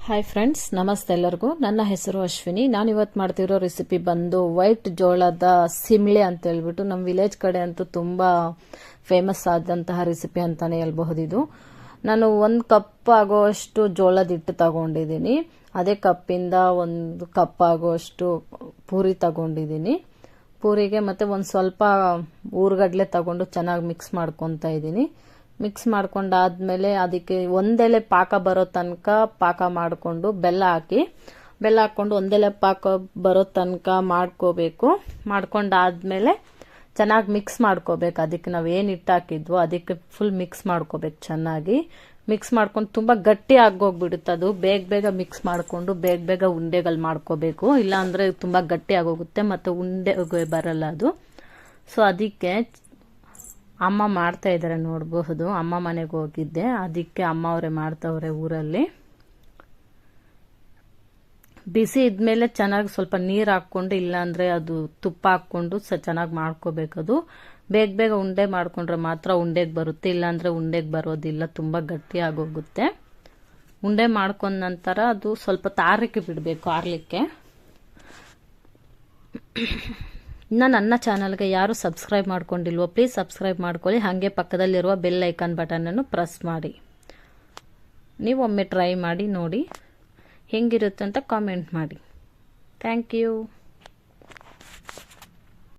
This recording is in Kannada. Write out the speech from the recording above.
ಹಾಯ್ ಫ್ರೆಂಡ್ಸ್, ನಮಸ್ತೆ ಎಲ್ಲರಿಗೂ. ನನ್ನ ಹೆಸರು ಅಶ್ವಿನಿ. ನಾನು ಇವತ್ತು ಮಾಡ್ತಿರೋ ರೆಸಿಪಿ ಬಂದು ವೈಟ್ ಜೋಳದ ಸಿಮ್ಳೆ ಅಂತ ಹೇಳ್ಬಿಟ್ಟು ನಮ್ಮ ವಿಲೇಜ್ ಕಡೆ ಅಂತೂ ತುಂಬ ಫೇಮಸ್ ಆದಂತಹ ರೆಸಿಪಿ ಅಂತಾನೆ ಹೇಳ್ಬಹುದು. ಇದು ನಾನು 1 ಕಪ್ ಆಗೋಷ್ಟು ಜೋಳದ ಹಿಟ್ಟು ತಗೊಂಡಿದ್ದೀನಿ. ಅದೇ ಕಪ್ಪಿಂದ 1 ಕಪ್ ಆಗೋಷ್ಟು ಪೂರಿ ತಗೊಂಡಿದ್ದೀನಿ. ಪೂರಿಗೆ ಮತ್ತೆ ಒಂದು ಸ್ವಲ್ಪ ಊರ್ಗಡ್ಲೆ ತಗೊಂಡು ಚೆನ್ನಾಗಿ ಮಿಕ್ಸ್ ಮಾಡ್ಕೊತಾ ಇದ್ದೀನಿ. ಮಿಕ್ಸ್ ಮಾಡ್ಕೊಂಡಾದ್ಮೇಲೆ ಅದಕ್ಕೆ ಒಂದೆಲೆ ಪಾಕ ಬರೋ ತನಕ ಪಾಕ ಮಾಡಿಕೊಂಡು ಬೆಲ್ಲ ಹಾಕೊಂಡು ಒಂದೆಲೆ ಪಾಕ ಬರೋ ತನಕ ಮಾಡ್ಕೋಬೇಕು. ಮಾಡ್ಕೊಂಡಾದ್ಮೇಲೆ ಚೆನ್ನಾಗಿ ಮಿಕ್ಸ್ ಮಾಡ್ಕೋಬೇಕು. ಅದಕ್ಕೆ ನಾವು ಏನು ಹಿಟ್ಟು ಹಾಕಿದ್ವೋ ಅದಕ್ಕೆ ಫುಲ್ ಮಿಕ್ಸ್ ಮಾಡ್ಕೋಬೇಕು. ಚೆನ್ನಾಗಿ ಮಿಕ್ಸ್ ಮಾಡ್ಕೊಂಡು ತುಂಬ ಗಟ್ಟಿ ಆಗೋಗ್ಬಿಡುತ್ತೆ. ಅದು ಬೇಗ ಮಿಕ್ಸ್ ಮಾಡಿಕೊಂಡು ಬೇಗ ಉಂಡೆಗಳು ಮಾಡ್ಕೋಬೇಕು. ಇಲ್ಲಾಂದರೆ ತುಂಬ ಗಟ್ಟಿ ಆಗೋಗುತ್ತೆ ಮತ್ತು ಉಂಡೆ ಬರಲ್ಲ ಅದು. ಸೊ ಅದಕ್ಕೆ ಅಮ್ಮ ಮಾಡ್ತಾ ಇದ್ದಾರೆ, ನೋಡಬಹುದು. ಅಮ್ಮ ಮನೆಗೆ ಹೋಗಿದ್ದೆ, ಅದಕ್ಕೆ ಅಮ್ಮ ಅವರೇ ಮಾಡ್ತಾವ್ರೆ ಊರಲ್ಲಿ. ಬಿಸಿ ಇದ್ಮೇಲೆ ಚೆನ್ನಾಗಿ ಸ್ವಲ್ಪ ನೀರು ಹಾಕ್ಕೊಂಡು, ಇಲ್ಲಾಂದ್ರೆ ಅದು ತುಪ್ಪ ಹಾಕ್ಕೊಂಡು ಚೆನ್ನಾಗಿ ಮಾಡ್ಕೋಬೇಕು. ಅದು ಬೇಗ ಉಂಡೆ ಮಾಡ್ಕೊಂಡ್ರೆ ಮಾತ್ರ ಉಂಡೆಗೆ ಬರುತ್ತೆ, ಇಲ್ಲಾಂದ್ರೆ ಉಂಡೆಗೆ ಬರೋದಿಲ್ಲ, ತುಂಬ ಗಟ್ಟಿ ಆಗೋಗುತ್ತೆ. ಉಂಡೆ ಮಾಡ್ಕೊಂಡ ನಂತರ ಅದು ಸ್ವಲ್ಪ ತಾರಕ್ಕೆ ಬಿಡಬೇಕು, ಆರ್ಲಿಕ್ಕೆ. ಇನ್ನು ನನ್ನ ಚಾನಲ್ಗೆ ಯಾರು ಸಬ್ಸ್ಕ್ರೈಬ್ ಮಾಡ್ಕೊಂಡಿಲ್ವೋ ಪ್ಲೀಸ್ ಸಬ್ಸ್ಕ್ರೈಬ್ ಮಾಡ್ಕೊಳ್ಳಿ. ಹಾಗೆ ಪಕ್ಕದಲ್ಲಿರುವ ಬೆಲ್ ಐಕಾನ್ ಬಟನನ್ನು ಪ್ರೆಸ್ ಮಾಡಿ. ನೀವು ಒಮ್ಮೆ ಟ್ರೈ ಮಾಡಿ ನೋಡಿ, ಹೆಂಗಿರುತ್ತೆ ಅಂತ ಕಾಮೆಂಟ್ ಮಾಡಿ. Thank you.